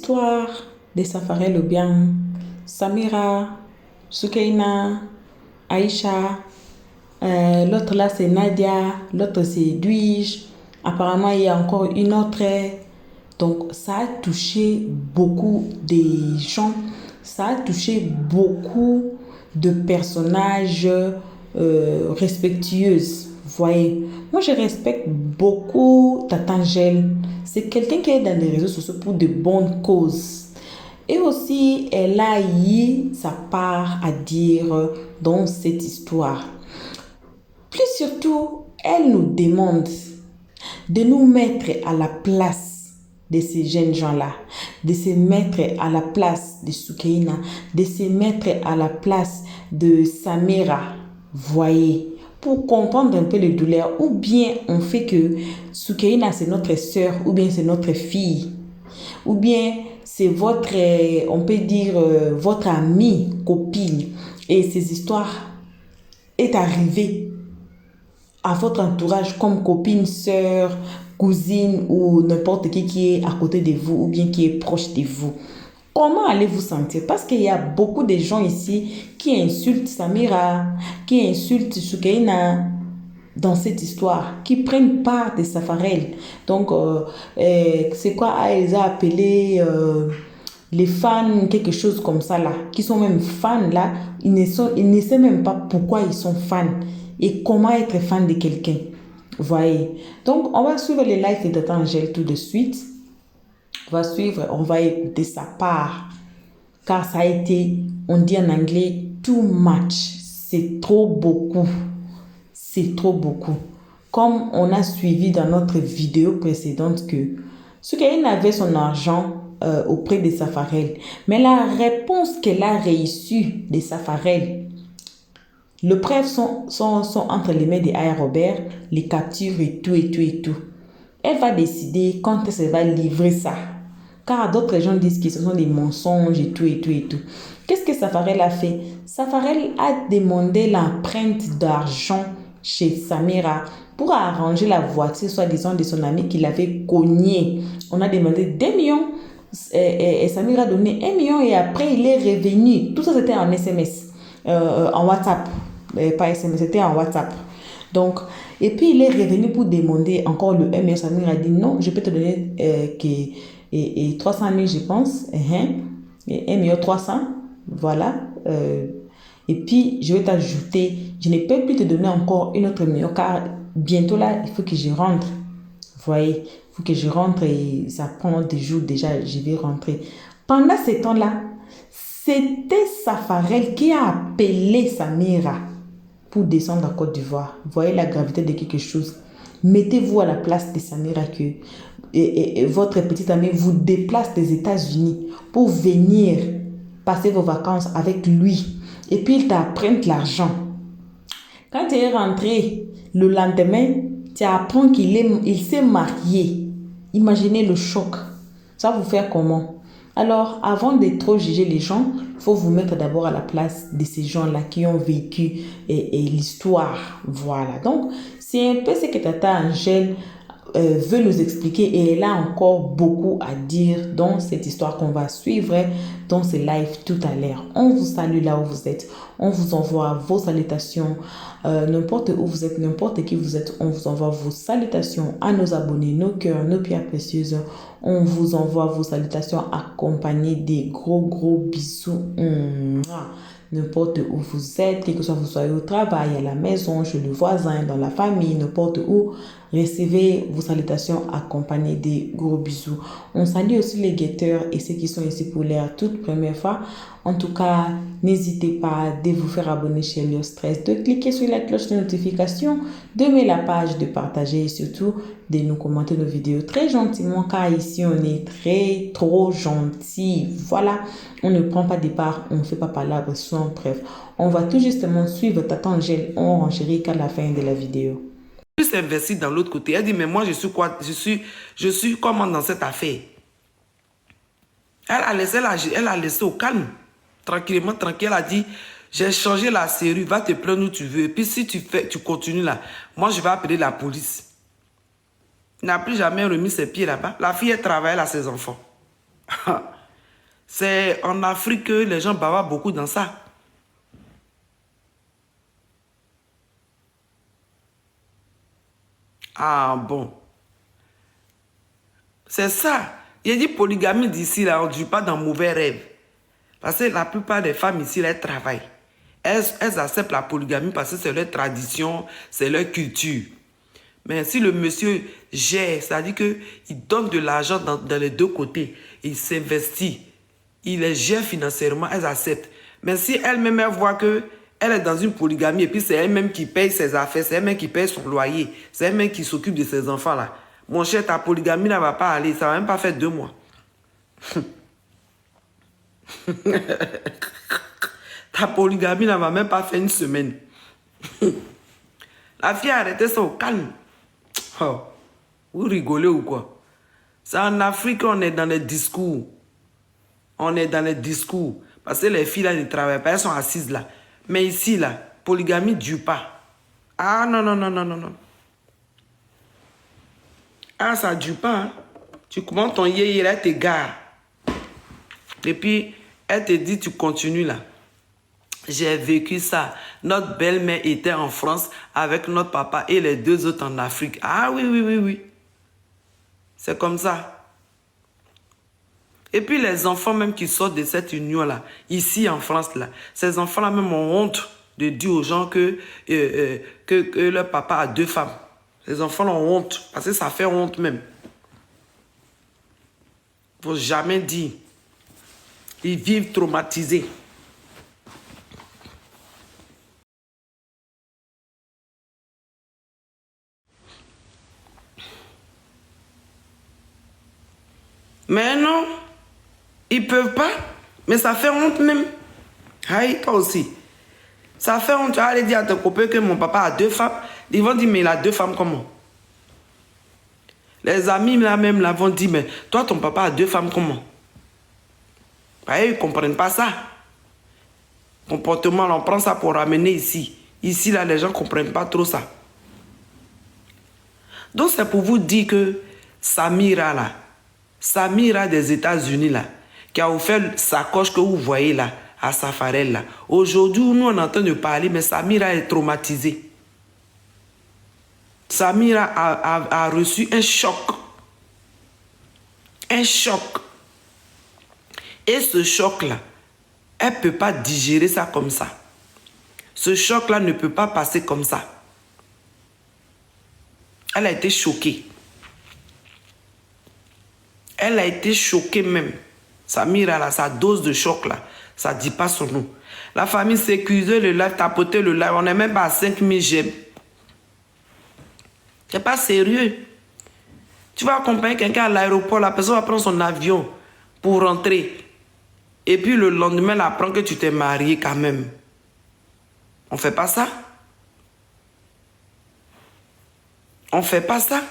l'histoire des Safarel ou bien Samira, Soukaina, Aïcha, l'autre là c'est Nadia, l'autre c'est Douige. Apparemment, il y a encore une autre. Donc, ça a touché beaucoup de gens. Ça a touché beaucoup de personnages respectueuses. Vous voyez, moi je respecte beaucoup Tata Angèle. C'est quelqu'un qui est dans les réseaux sociaux pour de bonnes causes. Et aussi, elle a eu sa part à dire dans cette histoire. Plus surtout, elle nous demande de nous mettre à la place de ces jeunes gens-là, de se mettre à la place de Soukaina, de se mettre à la place de Samira, voyez, pour comprendre un peu les douleurs, ou bien on fait que Soukaina c'est notre sœur, ou bien c'est notre fille, ou bien c'est votre, on peut dire, votre amie, copine, et ces histoires est arrivée à votre entourage comme copine, sœur, cousine ou n'importe qui est à côté de vous ou bien qui est proche de vous. Comment allez-vous sentir? Parce qu'il y a beaucoup de gens ici qui insultent Samira, qui insultent Soukaina dans cette histoire, qui prennent part des Safarel. Donc, c'est quoi? Elle a appelé les fans, quelque chose comme ça là, qui sont même fans là, ils ne savent même pas pourquoi ils sont fans et comment être fan de quelqu'un. Voyez. Donc, on va suivre les lives de Tata Angèle tout de suite. On va écouter sa part. Car ça a été, on dit en anglais, too much. C'est trop beaucoup. C'est trop beaucoup. Comme on a suivi dans notre vidéo précédente que Soukaine avait son argent auprès des Safarel. Mais la réponse qu'elle a reçue des Safarel, le preuves sont entre les mains d'Aya Robert, les captures et tout, et tout, et tout. Elle va décider quand elle va livrer ça. Car d'autres gens disent que ce sont des mensonges et tout, et tout, et tout. Qu'est-ce que Safarel a fait? Safarel a demandé l'empreinte d'argent chez Samira pour arranger la voiture, soi-disant, de son ami qu'il avait cogné. On a demandé 2 millions et Samira a donné 1 million et après il est revenu. Tout ça c'était en SMS, en WhatsApp. Pas SMS, c'était en WhatsApp. Donc, et puis il est revenu pour demander encore le 1 million. Samira a dit non, je peux te donner 300 000, je pense. Et 1 million 300, voilà. Et puis, je vais t'ajouter, je ne peux plus te donner encore une autre million car bientôt là, il faut que je rentre. Vous voyez, il faut que je rentre et ça prend des jours déjà, je vais rentrer. Pendant ce temps-là, c'était Safarel qui a appelé Samira pour descendre en Côte d'Ivoire. Vous voyez la gravité de quelque chose. Mettez-vous à la place de Samira que votre petite amie vous déplace des États-Unis pour venir passer vos vacances avec lui. Et puis il t'apprête l'argent. Quand tu es rentré le lendemain, tu apprends qu'il s'est marié. Imaginez le choc. Ça va vous faire comment? Alors, avant de trop juger les gens, il faut vous mettre d'abord à la place de ces gens-là qui ont vécu et l'histoire. Voilà. Donc, c'est un peu ce que Tata Angèle veut nous expliquer et elle a encore beaucoup à dire dans cette histoire qu'on va suivre dans ce live tout à l'heure. On vous salue là où vous êtes. On vous envoie vos salutations. N'importe où vous êtes, n'importe qui vous êtes, on vous envoie vos salutations à nos abonnés, nos cœurs, nos pierres précieuses. On vous envoie vos salutations accompagnées des gros bisous. N'importe où vous êtes, que vous soyez au travail, à la maison, chez le voisin, dans la famille, n'importe où, recevez vos salutations accompagnées des gros bisous. On salue aussi les guetteurs et ceux qui sont ici pour la toute première fois. En tout cas, n'hésitez pas de vous faire abonner chez Elio Stress, de cliquer sur la cloche de notification, de mettre la page, de partager et surtout de nous commenter nos vidéos très gentiment car ici on est trop gentil. Voilà, on ne prend pas de part, on ne fait pas palabre sans preuve. On va tout justement suivre Tata Angèle en renchérit qu'à la fin de la vidéo. Plus investi dans l'autre côté. Elle dit, mais moi, je suis quoi? Je suis comment dans cette affaire? Elle a laissé au calme. Tranquillement, tranquille. Elle a dit, j'ai changé la serrure, va te prendre où tu veux. Et puis si tu continues là, moi, je vais appeler la police. Il n'a plus jamais remis ses pieds là-bas. La fille, elle travaille à ses enfants. C'est en Afrique que les gens bavardent beaucoup dans ça. Ah bon. C'est ça. Il a dit polygamie d'ici, là, on ne dit pas dans mauvais rêve. Parce que la plupart des femmes ici, elles travaillent. Elles acceptent la polygamie parce que c'est leur tradition, c'est leur culture. Mais si le monsieur gère, c'est-à-dire qu'il donne de l'argent dans les deux côtés, il s'investit, il les gère financièrement, elles acceptent. Mais si elle-même elle voit qu'elle est dans une polygamie et puis c'est elle-même qui paye ses affaires, c'est elle-même qui paye son loyer, c'est elle-même qui s'occupe de ses enfants-là. Mon cher, ta polygamie ne va pas aller, ça ne va même pas faire 2 mois. Ta polygamie ne va même pas faire 1 semaine. La fille a arrêté ça au calme. Oh, vous rigolez ou quoi? C'est en Afrique, on est dans les discours. On est dans les discours. Parce que les filles là ne travaillent pas, elles sont assises là. Mais ici là, polygamie ne dure pas. Ah non, non, non, non, non, non. Ah, ça ne dure pas. Hein? Tu commences ton yéyé, elle t'égare. Et puis, elle te dit, tu continues là. J'ai vécu ça. Notre belle-mère était en France avec notre papa et les 2 autres en Afrique. Ah oui, oui, oui, oui. C'est comme ça. Et puis les enfants même qui sortent de cette union-là, ici en France, là, ces enfants-là même ont honte de dire aux gens que leur papa a 2 femmes. Ces enfants-là ont honte, parce que ça fait honte même. Il ne faut jamais dire. Ils vivent traumatisés. Mais non, ils ne peuvent pas. Mais ça fait honte même. Aïe, toi aussi. Ça fait honte. Tu vas aller dire à ton copain que mon papa a 2 femmes. Ils vont dire, mais il a 2 femmes comment? Les amis là même là vont dire, mais toi, ton papa a 2 femmes comment? Aïe, ils ne comprennent pas ça. Comportement, on prend ça pour ramener ici. Ici, là, les gens ne comprennent pas trop ça. Donc, c'est pour vous dire que Samira, là, Samira des États-Unis, là, qui a offert sa coche que vous voyez là, à Safarel, là. Aujourd'hui, nous, on entend de parler, mais Samira est traumatisée. Samira a reçu un choc. Un choc. Et ce choc-là, elle ne peut pas digérer ça comme ça. Ce choc-là ne peut pas passer comme ça. Elle a été choquée. Elle a été choquée même. Samira, là, sa dose de choc, là, ça ne dit pas son nom. La famille sécurisait le live, tapotait le live. On n'est même pas à 5000 j'aime. C'est pas sérieux. Tu vas accompagner quelqu'un à l'aéroport, la personne va prendre son avion pour rentrer. Et puis le lendemain, elle apprend que tu t'es marié quand même. On ne fait pas ça. On ne fait pas ça.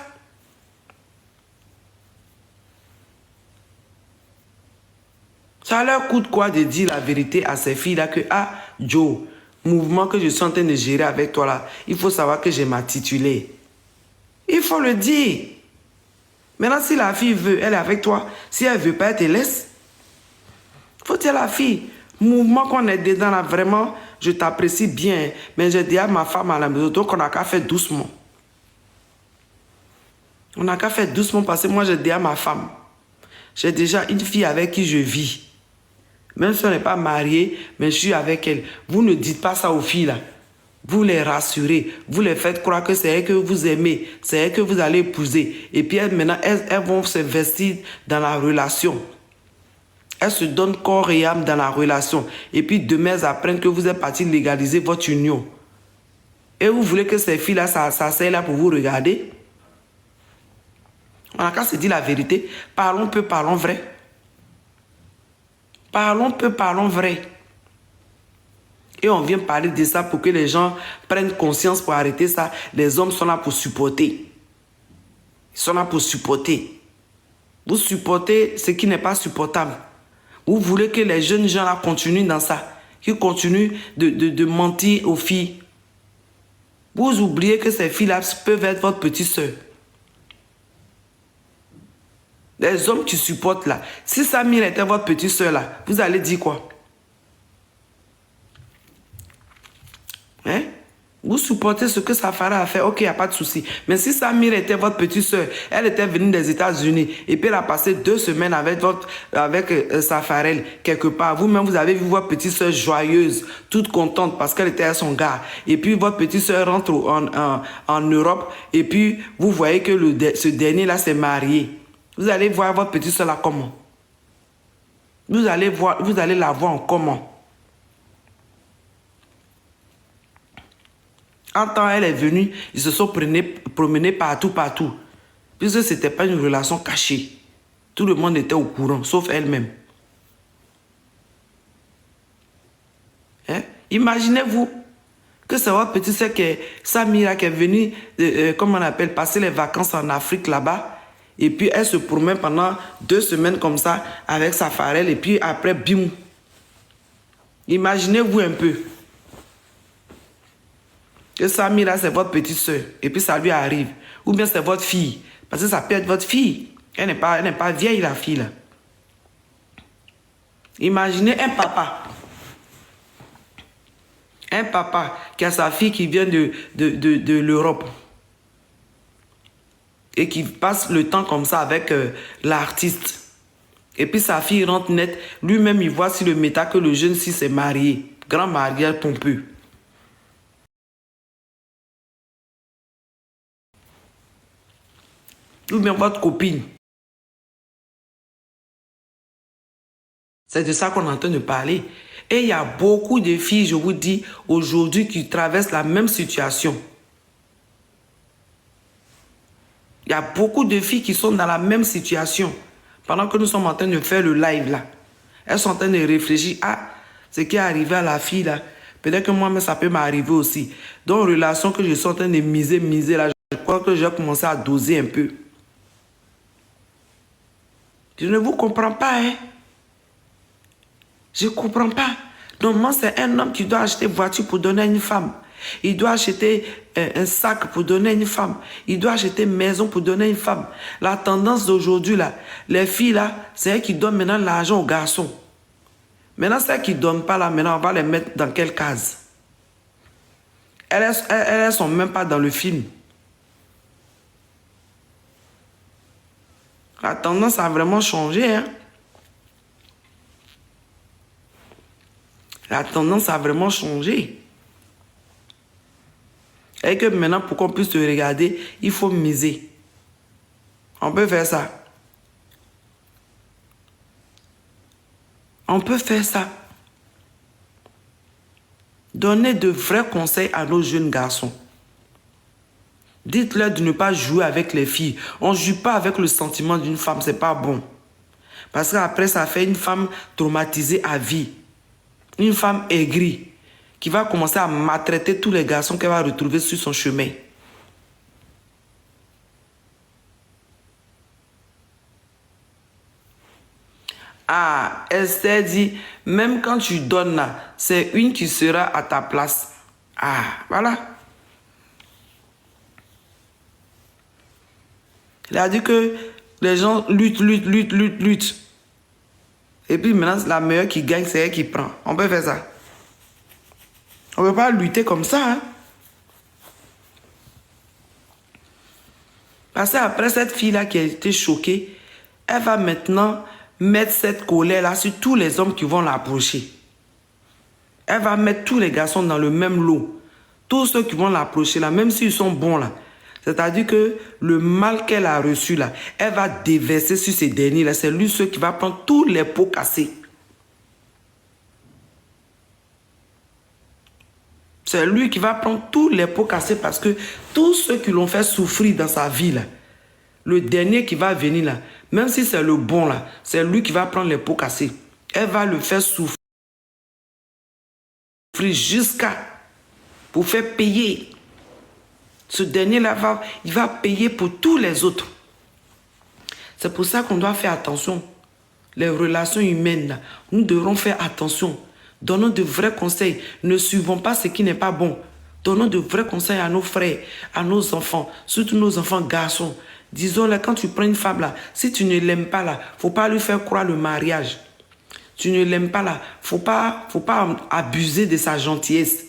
Ça leur coûte quoi de dire la vérité à ces filles-là que, ah, Joe, mouvement que je suis en train de gérer avec toi là, il faut savoir que j'ai ma titulée. Il faut le dire. Maintenant, si la fille veut, elle est avec toi. Si elle ne veut pas, elle te laisse. Il faut dire à la fille, mouvement qu'on est dedans là, vraiment, je t'apprécie bien, mais j'ai dit à ma femme à la maison, donc on n'a qu'à faire doucement. On n'a qu'à faire doucement parce que moi, j'ai dit à ma femme, j'ai déjà une fille avec qui je vis. Même si on n'est pas marié, mais je suis avec elle. Vous ne dites pas ça aux filles là. Vous les rassurez. Vous les faites croire que c'est elle que vous aimez. C'est elle que vous allez épouser. Et puis maintenant, elles vont s'investir dans la relation. Elles se donnent corps et âme dans la relation. Et puis demain, elles apprennent que vous êtes parti légaliser votre union. Et vous voulez que ces filles-là s'asseyent là pour vous regarder? On a qu'à se dire la vérité. Parlons peu, parlons vrai. Parlons peu, parlons vrai. Et on vient parler de ça pour que les gens prennent conscience pour arrêter ça. Les hommes sont là pour supporter. Ils sont là pour supporter. Vous supportez ce qui n'est pas supportable. Vous voulez que les jeunes gens là continuent dans ça. Qu'ils continuent de mentir aux filles. Vous oubliez que ces filles-là peuvent être votre petite soeur. Les hommes qui supportent là. Si Samira était votre petite soeur là, vous allez dire quoi? Hein? Vous supportez ce que Safara a fait, ok, il n'y a pas de souci. Mais si Samira était votre petite soeur, elle était venue des États-Unis et puis elle a passé 2 semaines avec Safarel quelque part. Vous-même, vous avez vu votre petite soeur joyeuse, toute contente parce qu'elle était à son gars. Et puis votre petite soeur rentre en Europe et puis vous voyez que ce dernier-là s'est marié. Vous allez voir votre petite soeur là comment? Vous allez la voir en comment? En temps, elle est venue, ils se sont promenés partout. Puisque ce n'était pas une relation cachée. Tout le monde était au courant, sauf elle-même. Hein? Imaginez-vous que c'est votre petite soeur Samira qui est venue, comment on appelle, passer les vacances en Afrique là-bas. Et puis elle se promène pendant 2 semaines comme ça avec Safarel. Et puis après, bim. Imaginez-vous un peu. Que Samira, c'est votre petite soeur. Et puis ça lui arrive. Ou bien c'est votre fille. Parce que ça peut être votre fille. Elle n'est pas vieille, la fille, là. Imaginez un papa. Un papa qui a sa fille qui vient de l'Europe. Et qui passe le temps comme ça avec l'artiste. Et puis sa fille rentre net. Lui-même, il voit sur le méta que le jeune ci s'est marié. Grand mariage pompeux. Ou bien votre copine. C'est de ça qu'on est en train de parler. Et il y a beaucoup de filles, je vous dis, aujourd'hui qui traversent la même situation. Il y a beaucoup de filles qui sont dans la même situation. Pendant que nous sommes en train de faire le live là. Elles sont en train de réfléchir à ce qui est arrivé à la fille là. Peut-être que moi-même ça peut m'arriver aussi. Dans une relation que je suis en train de miser là, je crois que j'ai commencé à doser un peu. Je ne vous comprends pas, hein. Je ne comprends pas. Normalement, c'est un homme qui doit acheter une voiture pour donner à une femme. Il doit acheter un sac pour donner à une femme. Il doit acheter une maison pour donner à une femme. La tendance d'aujourd'hui, là, les filles, là, c'est elles qui donnent maintenant l'argent aux garçons. Maintenant, celles qui ne donnent pas, là, maintenant, on va les mettre dans quelle case? Elles ne sont même pas dans le film. La tendance a vraiment changé, hein. La tendance a vraiment changé. Et que maintenant, pour qu'on puisse te regarder, il faut miser. On peut faire ça. On peut faire ça. Donnez de vrais conseils à nos jeunes garçons. Dites-leur de ne pas jouer avec les filles. On ne joue pas avec le sentiment d'une femme, c'est pas bon. Parce qu'après, ça fait une femme traumatisée à vie. Une femme aigrie qui va commencer à maltraiter tous les garçons qu'elle va retrouver sur son chemin. Ah, Esther dit, même quand tu donnes là, c'est une qui sera à ta place. Ah, voilà. Il a dit que les gens luttent. Et puis maintenant, la meilleure qui gagne, c'est elle qui prend. On peut faire ça. On ne peut pas lutter comme ça. Hein? Parce qu'après cette fille-là qui a été choquée, elle va maintenant mettre cette colère-là sur tous les hommes qui vont l'approcher. Elle va mettre tous les garçons dans le même lot. Tous ceux qui vont l'approcher là, même s'ils sont bons là. C'est-à-dire que le mal qu'elle a reçu là, elle va déverser sur ces derniers là. C'est lui ceux qui va prendre tous les pots cassés. C'est lui qui va prendre tous les pots cassés parce que tous ceux qui l'ont fait souffrir dans sa vie là, le dernier qui va venir là, même si c'est le bon là, c'est lui qui va prendre les pots cassés. Elle va le faire souffrir jusqu'à pour faire payer. Ce dernier-là, il va payer pour tous les autres. C'est pour ça qu'on doit faire attention. Les relations humaines, là, nous devrons faire attention. Donnons de vrais conseils. Ne suivons pas ce qui n'est pas bon. Donnons de vrais conseils à nos frères, à nos enfants, surtout nos enfants garçons. Disons, là, quand tu prends une femme, là, si tu ne l'aimes pas, là, faut pas lui faire croire le mariage. Tu ne l'aimes pas, là, faut pas abuser de sa gentillesse.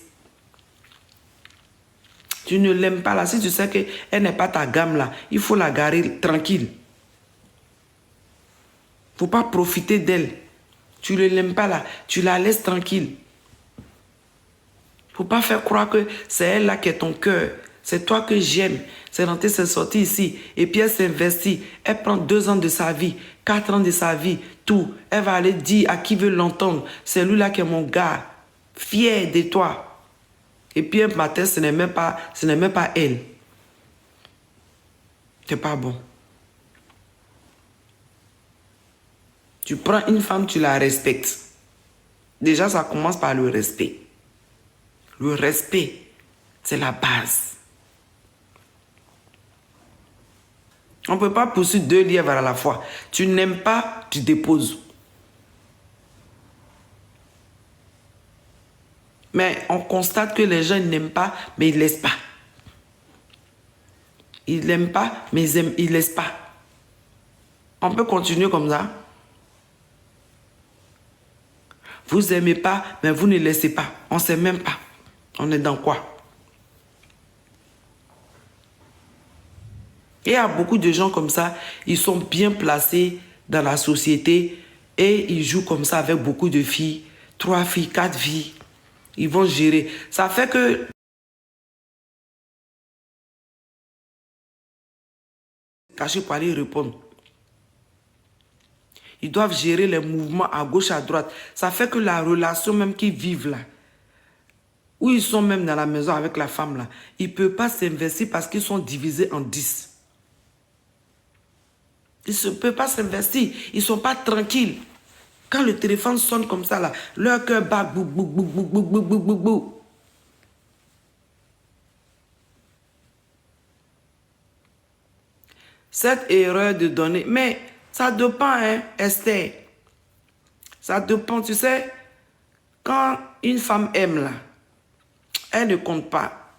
Tu ne l'aimes pas, là, si tu sais qu'elle n'est pas ta gamme, là, il faut la garer tranquille. Faut pas profiter d'elle. Tu ne l'aimes pas, là, tu la laisses tranquille. Faut pas faire croire que c'est elle, là, qui est ton cœur. C'est toi que j'aime. C'est rentré, c'est sorti ici. Et puis elle s'investit. Elle prend 2 ans de sa vie, 4 ans de sa vie, tout. Elle va aller dire à qui veut l'entendre. C'est lui-là qui est mon gars. Fier de toi. Et puis un matin, ce n'est même pas elle. C'est pas bon. Tu prends une femme, tu la respectes. Déjà, ça commence par le respect. Le respect, c'est la base. On ne peut pas pousser 2 lièvres à la fois. Tu n'aimes pas, tu déposes. Mais on constate que les gens n'aiment pas, mais ils ne laissent pas. Ils n'aiment pas, mais ils ne laissent pas. On peut continuer comme ça. Vous n'aimez pas, mais vous ne laissez pas. On ne sait même pas. On est dans quoi? Et il y a beaucoup de gens comme ça, ils sont bien placés dans la société et ils jouent comme ça avec beaucoup de filles, 3 filles, 4 filles. Ils vont gérer. Ça fait que caché pour aller répondre. Ils doivent gérer les mouvements à gauche, à droite. Ça fait que la relation même qu'ils vivent là, où ils sont même dans la maison avec la femme là, ils ne peuvent pas s'investir parce qu'ils sont divisés en 10. Ils ne peuvent pas s'investir. Ils ne sont pas tranquilles. Quand le téléphone sonne comme ça, là, leur cœur bat, bou, bou, bou, bou, bou, bou, bou, bou, bou. Cette erreur de donner, mais ça dépend, hein, Esther. Ça dépend, tu sais, quand une femme aime, là, elle ne compte pas.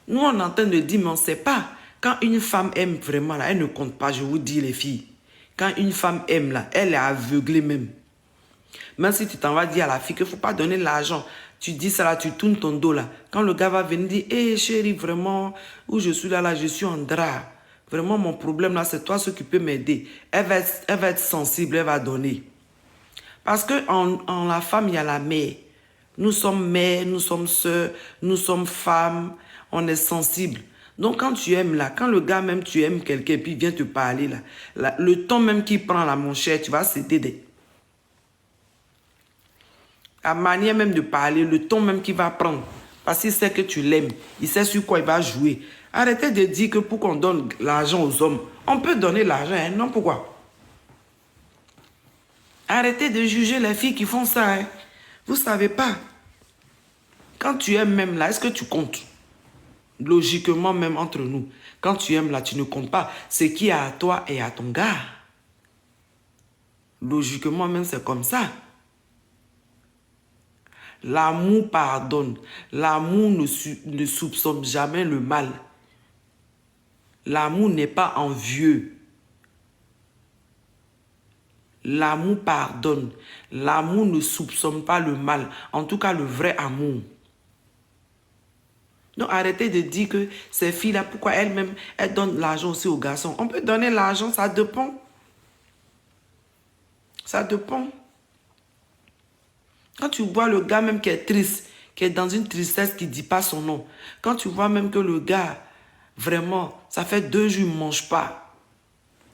Nous, on est en train de dire, mais on ne sait pas. Quand une femme aime vraiment, là, elle ne compte pas, je vous dis, les filles. Quand une femme aime, là, elle est aveuglée même. Même si tu t'en vas dire à la fille qu'il ne faut pas donner l'argent, tu dis ça là, tu tournes ton dos là. Quand le gars va venir dire, hé chérie, vraiment, où je suis là, je suis en drap. Vraiment, mon problème là, c'est toi ce qui peut m'aider. Elle va être sensible, elle va donner. Parce qu'en la femme, il y a la mère. Nous sommes mères, nous sommes sœurs, nous sommes femmes, on est sensible. Donc quand tu aimes là, quand le gars même tu aimes quelqu'un et puis il vient te parler là, le temps même qu'il prend là, mon cher, tu vas céder. La manière même de parler, le ton même qu'il va prendre, parce qu'il sait que tu l'aimes, il sait sur quoi il va jouer. Arrêtez de dire que pour qu'on donne l'argent aux hommes, on peut donner l'argent, hein? Non, pourquoi? Arrêtez de juger les filles qui font ça, hein? Vous ne savez pas. Quand tu aimes même là, est-ce que tu comptes? Logiquement même entre nous, quand tu aimes là, tu ne comptes pas. Ce qui est à toi et à ton gars. Logiquement même, c'est comme ça. L'amour pardonne. L'amour ne soupçonne jamais le mal. L'amour n'est pas envieux. L'amour pardonne. L'amour ne soupçonne pas le mal. En tout cas, le vrai amour. Donc, arrêtez de dire que ces filles-là, pourquoi elles-mêmes, elles donnent l'argent aussi aux garçons. On peut donner l'argent, ça dépend. Ça dépend. Quand tu vois le gars même qui est triste, qui est dans une tristesse qui ne dit pas son nom, quand tu vois même que le gars, vraiment, ça fait 2 jours, il ne mange pas,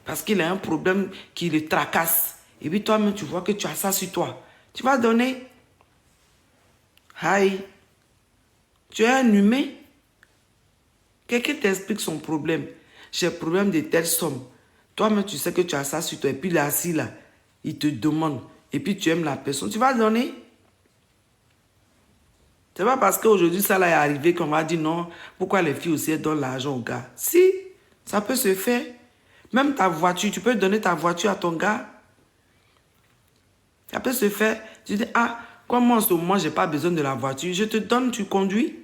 parce qu'il a un problème qui le tracasse, et puis toi-même, tu vois que tu as ça sur toi, tu vas donner. Aïe. Tu es un humain. Quelqu'un t'explique son problème. J'ai problème de telle somme. Toi-même, tu sais que tu as ça sur toi. Et puis là, assis là, il te demande. Et puis tu aimes la personne. Tu vas donner. C'est pas parce qu'aujourd'hui, ça là est arrivé qu'on va dire non. Pourquoi les filles aussi elles donnent l'argent au gars? Si, ça peut se faire. Même ta voiture, tu peux donner ta voiture à ton gars. Ça peut se faire. Tu dis, ah, comme moi en ce moment, je n'ai pas besoin de la voiture. Je te donne, tu conduis.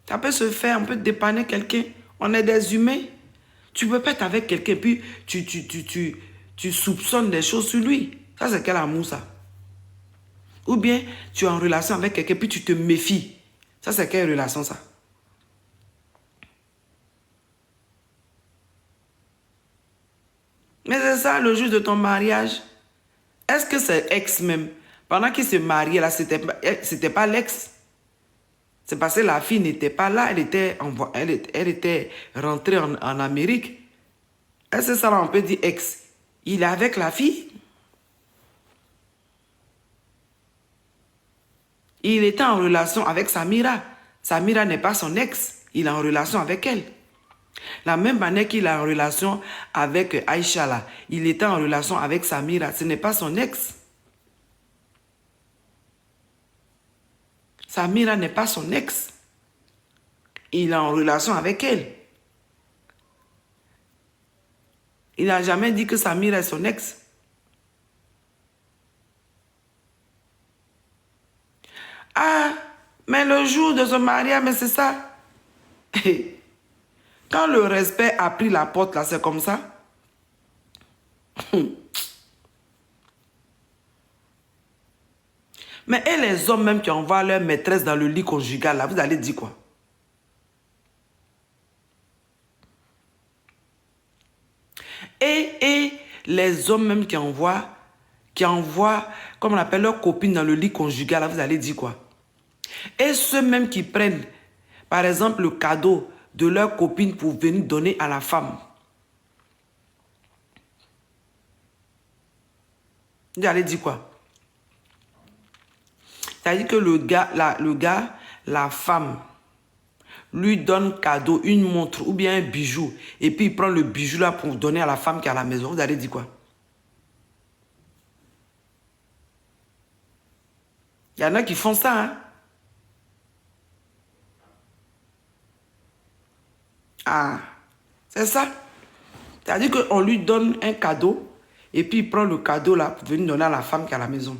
Ça peut se faire, on peut dépanner quelqu'un. On est des humains. Tu peux pas être avec quelqu'un, puis tu soupçonnes des choses sur lui. Ça, c'est quel amour, ça? Ou bien, tu es en relation avec quelqu'un, puis tu te méfies. Ça, c'est quelle relation, ça? Mais c'est ça, le jour de ton mariage. Est-ce que c'est ex même? Pendant qu'il se mariait, là, c'était pas l'ex. C'est parce que la fille n'était pas là, elle était rentrée en Amérique. Est-ce que ça, là, on peut dire ex? Il est avec la fille. Il était en relation avec Samira. Samira n'est pas son ex. Il est en relation avec elle. La même manière qu'il est en relation avec Aïcha, là, il était en relation avec Samira. Ce n'est pas son ex. Samira n'est pas son ex. Il est en relation avec elle. Il n'a jamais dit que Samira est son ex. Ah, mais le jour de son mariage, mais c'est ça. Quand le respect a pris la porte, là, c'est comme ça. Mais et les hommes même qui envoient leur maîtresse dans le lit conjugal, là, vous allez dire quoi? Et les hommes même qui envoient, comme on appelle leur copine dans le lit conjugal, là, vous allez dire quoi? Et ceux même qui prennent, par exemple, le cadeau de leur copine pour venir donner à la femme. Vous allez dire quoi? C'est-à-dire que le gars, la femme, lui donne cadeau, une montre ou bien un bijou, et puis il prend le bijou là pour donner à la femme qui est à la maison. Vous allez dire quoi? Il y en a qui font ça, hein? Ah, c'est ça. C'est-à-dire qu'on lui donne un cadeau, et puis il prend le cadeau là pour venir donner à la femme qui est à la maison.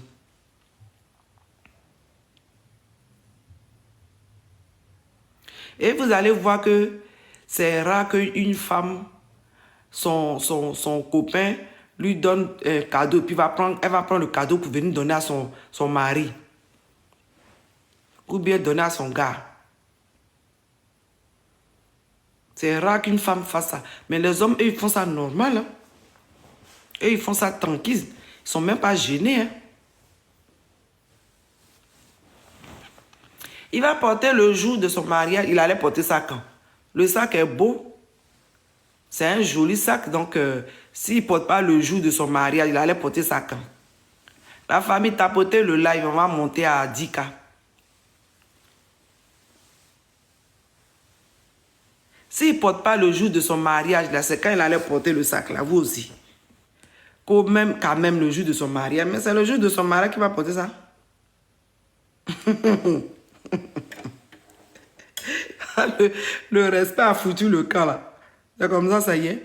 Et vous allez voir que c'est rare qu'une femme, son copain, lui donne un cadeau, puis elle va prendre le cadeau pour venir donner à son mari. Ou bien donner à son gars. C'est rare qu'une femme fasse ça. Mais les hommes, eux, ils font ça normal. Hein? Eux, ils font ça tranquille. Ils ne sont même pas gênés. Hein? Il va porter le jour de son mariage. Il allait porter ça quand? Le sac est beau. C'est un joli sac. Donc, s'il ne porte pas le jour de son mariage, il allait porter ça quand? La famille tapotait le live. On va monter à 10K. S'il ne porte pas le jour de son mariage, là, c'est quand il allait porter le sac, là, vous aussi. Quand même le jour de son mariage. Mais c'est le jour de son mariage qui va porter ça. le respect a foutu le camp, là. C'est comme ça y est.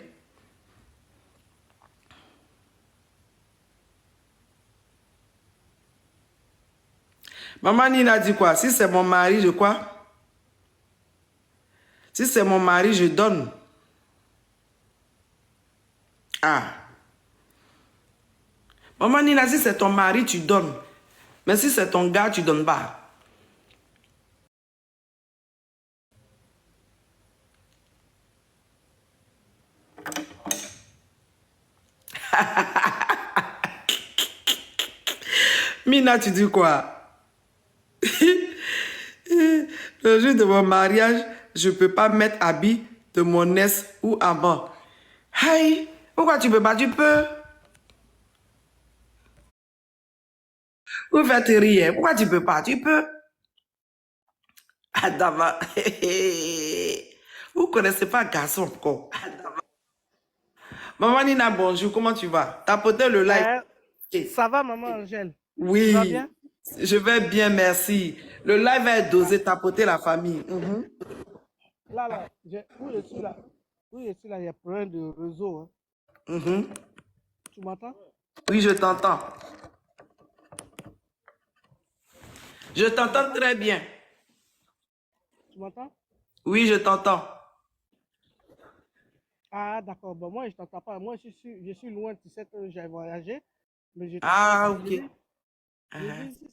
Maman Nina dit quoi? Si c'est mon mari, je quoi? Si c'est mon mari, je donne. Ah. Maman Nina, si c'est ton mari, tu donnes. Mais si c'est ton gars, tu donnes pas. Mina, tu dis quoi? Le jour de mon mariage, je ne peux pas mettre habit de mon ex ou amant. Hey, pourquoi tu peux pas? Tu peux. Vous faites rire. Pourquoi tu peux pas? Tu peux. Adama. Vous connaissez pas garçon encore. Maman Nina, bonjour. Comment tu vas? T'as porté le live. Ça va, maman Angèle? Tu vas Oui, bien? je vais bien, merci. Le live est dosé, tapoter la famille. Là, où je suis là, il y a problème de réseau. Hein. Tu m'entends? Oui, je t'entends. Je t'entends très bien. Tu m'entends? Oui, je t'entends. Ah, d'accord. Bon, moi, je t'entends pas. Moi, je suis loin. Tu sais que j'ai voyagé, mais je t'entends Ah, pas. ok. Je Uh-huh. dis, si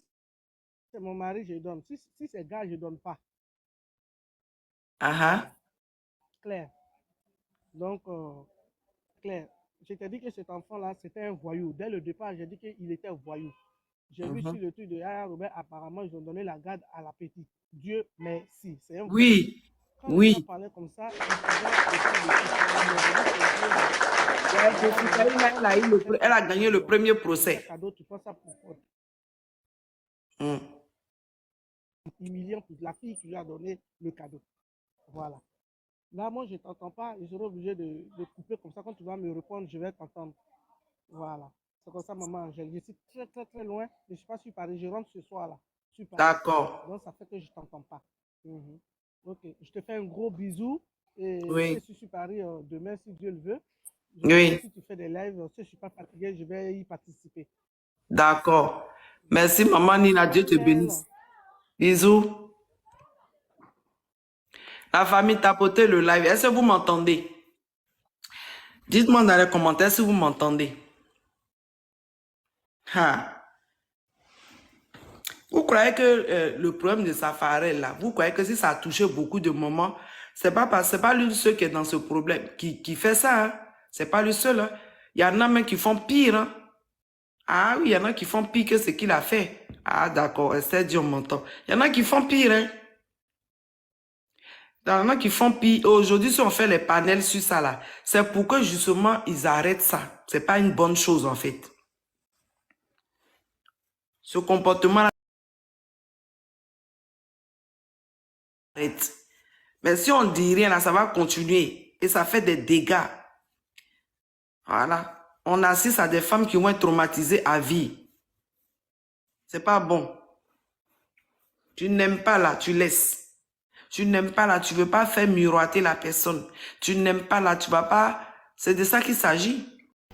c'est mon mari, je donne. Si c'est gars, je donne pas. Uh-huh. Voilà. Claire. Donc, Claire, je t'ai dit que cet enfant-là, c'était un voyou. Dès le départ, j'ai dit qu'il était voyou. J'ai vu sur Mhm. le truc de Yaya Robert, apparemment, ils ont donné la garde à la petite. Dieu merci, c'est un voyou. Oui, Quand les gens oui. parlaient comme ça, ils pouvaient essayer de soutenir, mais je dis que Dieu là, Ouais, je Yaya suis Robert là, elle a, eu a fait elle a quelque gagné chose. le premier C'est un procès. cadeau, tu prends ça pour Mm. humiliant pour la fille qui lui a donné le cadeau. Voilà. Là, moi, je ne t'entends pas, je serai obligé de couper comme ça. Quand tu vas me répondre, je vais t'entendre. Voilà. C'est comme ça, maman Angèle. Je suis très, très, très loin. Je ne suis pas sur Paris. Je rentre ce soir là, sur Paris. D'accord. Donc, ça fait que je ne t'entends pas. Mhm. Ok. Je te fais un gros bisou. Et si Oui, je suis sur Paris demain, si Dieu le veut, je vais voir oui, si tu fais des lives. Si je ne suis pas fatigué, je vais y participer. d'accord. Merci, Merci. maman Nina. Maman Dieu te Angèle. bénisse. Bisous. La famille, tapotez le live. Est-ce que vous m'entendez? Dites-moi dans les commentaires si vous m'entendez. Ha. Vous croyez que le problème de Safarel, là, vous croyez que si ça a touché beaucoup de moments, c'est pas lui seul qui est dans ce problème, qui fait ça, hein? C'est pas lui seul, hein? Il y en a même qui font pire, hein? Ah oui, il y en a qui font pire que ce qu'il a fait. Ah d'accord, Esther dit on m'entend. Il y en a qui font pire, hein? Il y en a qui font pire. Aujourd'hui, si on fait les panels sur ça, là, c'est pour que justement ils arrêtent ça. C'est pas une bonne chose, en fait. Ce comportement-là arrête. Mais si on dit rien, là, ça va continuer. Et ça fait des dégâts. Voilà. On assiste à des femmes qui vont être traumatisées à vie. C'est pas bon. Tu n'aimes pas là, tu laisses. Tu n'aimes pas là, tu veux pas faire miroiter la personne. Tu n'aimes pas là, tu vas pas... C'est de ça qu'il s'agit.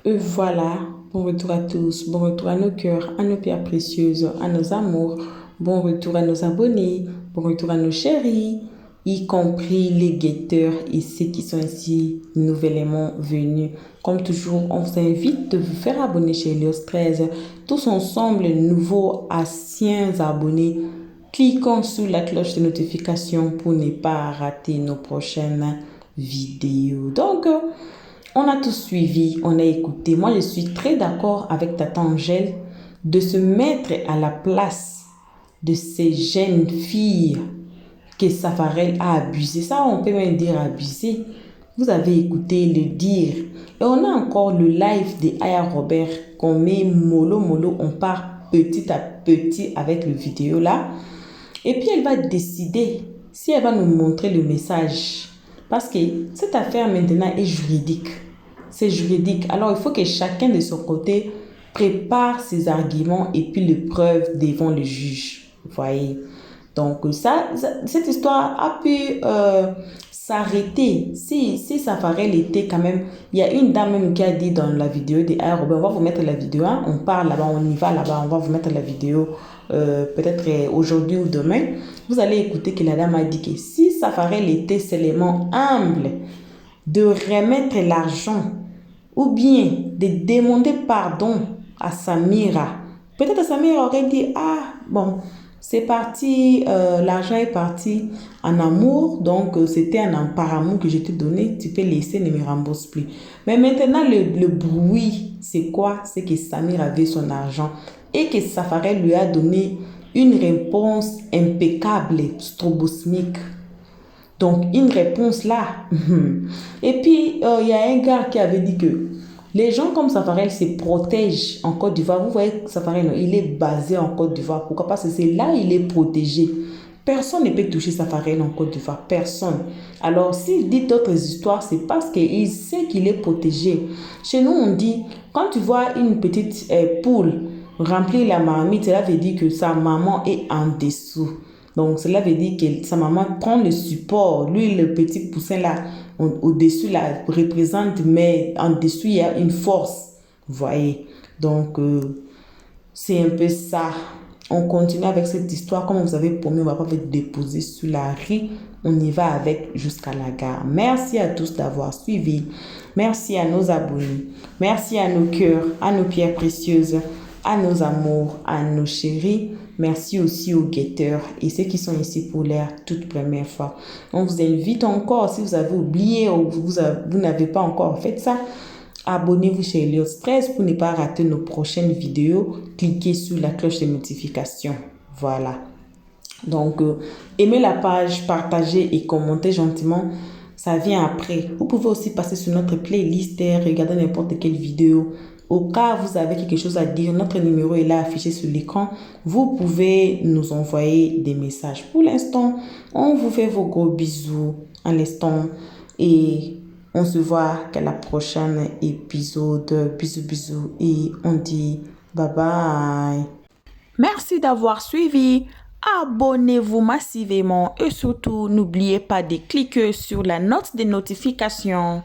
Voilà, bon retour à tous, bon retour à nos cœurs, à nos pierres précieuses, à nos amours, bon retour à nos abonnés, bon retour à nos chéris, y compris les guetteurs et ceux qui sont ici nouvellement venus. Comme toujours, on vous invite de vous faire abonner chez Helios 13. Tous ensemble, nouveaux anciens abonnés, cliquons sur la cloche de notification pour ne pas rater nos prochaines vidéos. Donc, on a tout suivi, on a écouté. Moi, je suis très d'accord avec Tata Angèle de se mettre à la place de ces jeunes filles que Safarel a abusé. Ça, on peut même dire abusé. Vous avez écouté le dire. Et on a encore le live de Aya Robert qu'on met mollo mollo. On part petit à petit avec le vidéo là. Et puis, elle va décider si elle va nous montrer le message. Parce que cette affaire maintenant est juridique. C'est juridique. Alors, il faut que chacun de son côté prépare ses arguments et puis les preuves devant le juge. Vous voyez? Donc, cette histoire a pu s'arrêter. Si Safarel était quand même... Il y a une dame même qui a dit dans la vidéo de Aya Robert, on va vous mettre la vidéo, hein? On part là-bas, on y va là-bas, on va vous mettre la vidéo peut-être aujourd'hui ou demain. Vous allez écouter que la dame a dit que si Safarel était seulement humble de remettre l'argent ou bien de demander pardon à Samira, peut-être Samira aurait dit, ah bon, c'est parti, l'argent est parti en amour, donc c'était par amour que je t'ai donné, tu peux laisser, ne me rembourse plus. Mais maintenant, le bruit, c'est quoi? C'est que Samir avait son argent et que Safarel lui a donné une réponse impeccable, strobosmique. Donc, une réponse là. Et puis, il y a un gars qui avait dit que les gens comme Safarel se protègent en Côte d'Ivoire. Vous voyez, Safarel, il est basé en Côte d'Ivoire. Pourquoi? Parce que c'est là il est protégé. Personne ne peut toucher Safarel en Côte d'Ivoire. Personne. Alors, s'il dit d'autres histoires, c'est parce qu'il sait qu'il est protégé. Chez nous, on dit, quand tu vois une petite poule remplir la marmite, cela veut dire que sa maman est en dessous. Donc, cela veut dire que sa maman prend le support. Lui, le petit poussin là, au-dessus là, représente, mais en dessous, il y a une force. Vous voyez? Donc, c'est un peu ça. on continue avec cette histoire. Comme vous avez promis, on va pas vous déposer sur la rue. On y va avec jusqu'à la gare. Merci à tous d'avoir suivi. Merci à nos abonnés. Merci à nos cœurs, à nos pierres précieuses, à nos amours, à nos chéris. Merci aussi aux guetteurs et ceux qui sont ici pour la toute première fois. On vous invite encore, si vous avez oublié ou vous n'avez pas encore fait ça, abonnez-vous chez Eliot Stress pour ne pas rater nos prochaines vidéos. Cliquez sur la cloche de notification. Voilà. Donc, aimez la page, partagez et commentez gentiment. Ça vient après. Vous pouvez aussi passer sur notre playlist et regarder n'importe quelle vidéo. Au cas où vous avez quelque chose à dire, notre numéro est là affiché sur l'écran. Vous pouvez nous envoyer des messages. Pour l'instant, on vous fait vos gros bisous en l'instant et on se voit à la prochaine épisode. Bisous, bisous et on dit bye bye. Merci d'avoir suivi. Abonnez-vous massivement et surtout n'oubliez pas de cliquer sur la note de notification.